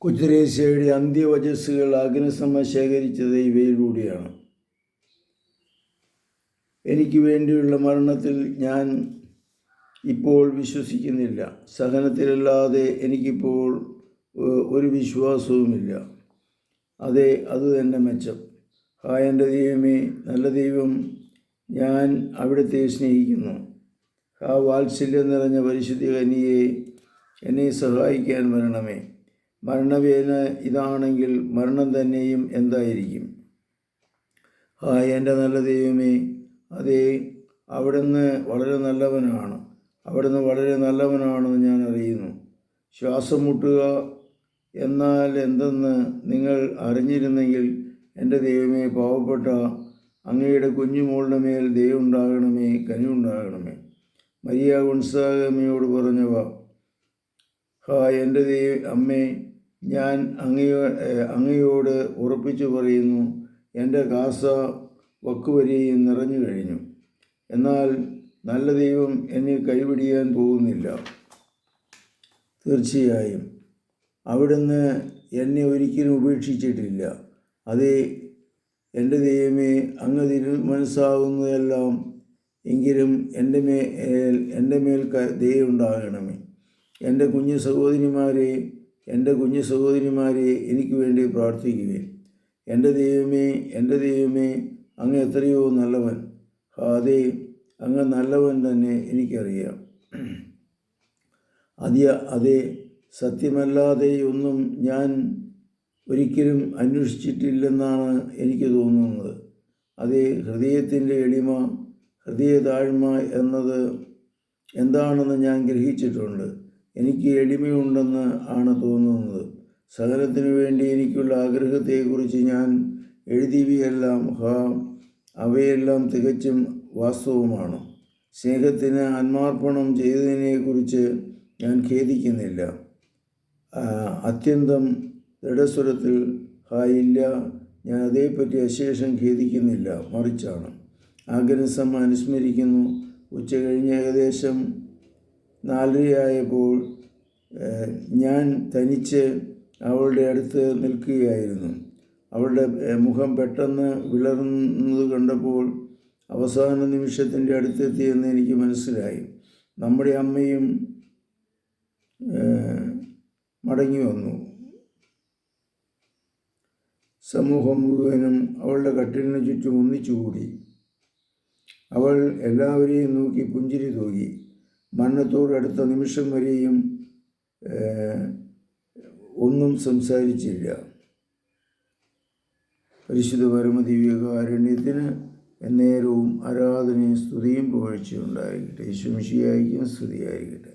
കൊച്ചുത്രേസ്യയുടെ അന്ത്യവചസ്സുകൾ അഗ്നിസമ ശേഖരിച്ചത് ഇവയിലൂടെയാണ്. എനിക്ക് വേണ്ടിയുള്ള മരണത്തിൽ ഞാൻ ഇപ്പോൾ വിശ്വസിക്കുന്നില്ല. സഹനത്തിലല്ലാതെ എനിക്കിപ്പോൾ ഒരു വിശ്വാസവുമില്ല. അതെ, അത് തന്നെ മെച്ചം. എൻ്റെ ദൈവമേ, നല്ല ദൈവം, ഞാൻ അവിടുത്തെ സ്നേഹിക്കുന്നു. വാത്സല്യം നിറഞ്ഞ പരിശുദ്ധ കന്യകേ, എന്നെ സഹായിക്കാൻ വരണമേ. മരണവേദന ഇതാണെങ്കിൽ മരണം തന്നെയും എന്തായിരിക്കും? എൻ്റെ നല്ല ദൈവമേ, അതേ, അവിടുന്ന് വളരെ നല്ലവനാണ്. അവിടുന്ന് വളരെ നല്ലവനാണെന്ന് ഞാൻ അറിയുന്നു. ശ്വാസം മുട്ടുക എന്നാൽ എന്തെന്ന് നിങ്ങൾ അറിഞ്ഞിരുന്നെങ്കിൽ എൻ്റെ ദൈവമേ, പാവപ്പെട്ട അങ്ങയുടെ കുഞ്ഞുമോളുടെ മേൽ ദയ ഉണ്ടാകണമേ, കനിവുണ്ടാകണമേ. മരിയ ഗൊൺസാഗമ്മയോട് പറഞ്ഞവ, എൻ്റെ അമ്മേ, ഞാൻ അങ്ങയോട് ഉറപ്പിച്ചു പറയുന്നു, എൻ്റെ കാസ വക്കുവരെയും നിറഞ്ഞു കഴിഞ്ഞു. എന്നാൽ നല്ല ദൈവം എന്നെ കൈപിടിയാൻ പോകുന്നില്ല. തീർച്ചയായും അവിടുന്ന് എന്നെ ഒരിക്കലും ഉപേക്ഷിച്ചിട്ടില്ല. അതേ, എൻ്റെ ദൈവമേ, അങ്ങ് മനസ്സാകുന്നതെല്ലാം എങ്കിലും എൻ്റെ മേൽ ദയുണ്ടാകണമേ. എൻ്റെ കുഞ്ഞു സഹോദരിമാരെ എനിക്ക് വേണ്ടി പ്രാർത്ഥിക്കുകയും. എൻ്റെ ദൈവമേ, അങ്ങ് എത്രയോ നല്ലവൻ. അതേ, അങ്ങ് നല്ലവൻ തന്നെ, എനിക്കറിയാം. അതേ, സത്യമല്ലാതെ ഒന്നും ഞാൻ ഒരിക്കലും അന്വേഷിച്ചിട്ടില്ലെന്നാണ് എനിക്ക് തോന്നുന്നത്. അതേ, ഹൃദയത്തിൻ്റെ എളിമ, ഹൃദയ താഴ്മ എന്നത് എന്താണെന്ന് ഞാൻ ഗ്രഹിച്ചിട്ടുണ്ട്. എനിക്ക് എളിമയുണ്ടെന്ന് ആണ് തോന്നുന്നത്. സഹനത്തിനു വേണ്ടി എനിക്കുള്ള ആഗ്രഹത്തെക്കുറിച്ച് ഞാൻ എഴുതിയവയെല്ലാം അവയെല്ലാം തികച്ചും വാസ്തവമാണ്. സ്നേഹത്തിന് ആത്മാർപ്പണം ചെയ്തതിനെക്കുറിച്ച് ഞാൻ ഖേദിക്കുന്നില്ല. അത്യന്തം ദൃഢസ്വരത്തിൽ ഇല്ല, ഞാൻ അതേപ്പറ്റി അശേഷം ഖേദിക്കുന്നില്ല, മറിച്ചാണ്. അഗ്നിസമ അനുസ്മരിക്കുന്നു. ഉച്ച കഴിഞ്ഞ് ഏകദേശം 4:30 ഞാൻ തനിച്ച് അവളുടെ അടുത്ത് നിൽക്കുകയായിരുന്നു. അവളുടെ മുഖം പെട്ടെന്ന് വിളർന്നത് കണ്ടപ്പോൾ അവസാന നിമിഷത്തിൻ്റെ അടുത്തെത്തിയെന്ന് എനിക്ക് മനസ്സിലായി. നമ്മുടെ അമ്മയും മടങ്ങി വന്നു. സമൂഹം മുഴുവനും അവളുടെ കട്ടിലിന് ചുറ്റും ഒന്നിച്ചുകൂടി. അവൾ എല്ലാവരെയും നോക്കി പുഞ്ചിരി തൂകി. മരണത്തോടടുത്ത നിമിഷം വരെയും ഒന്നും സംസാരിച്ചില്ല. പരിശുദ്ധ പരമദിവ്യകാരുണ്യത്തിന് എന്നേരവും ആരാധനയും സ്തുതിയും പുകഴ്ചയും ഉണ്ടായിരിക്കട്ടെ. യേശു മിശിഹായ്ക്കും സ്തുതിയായിരിക്കട്ടെ.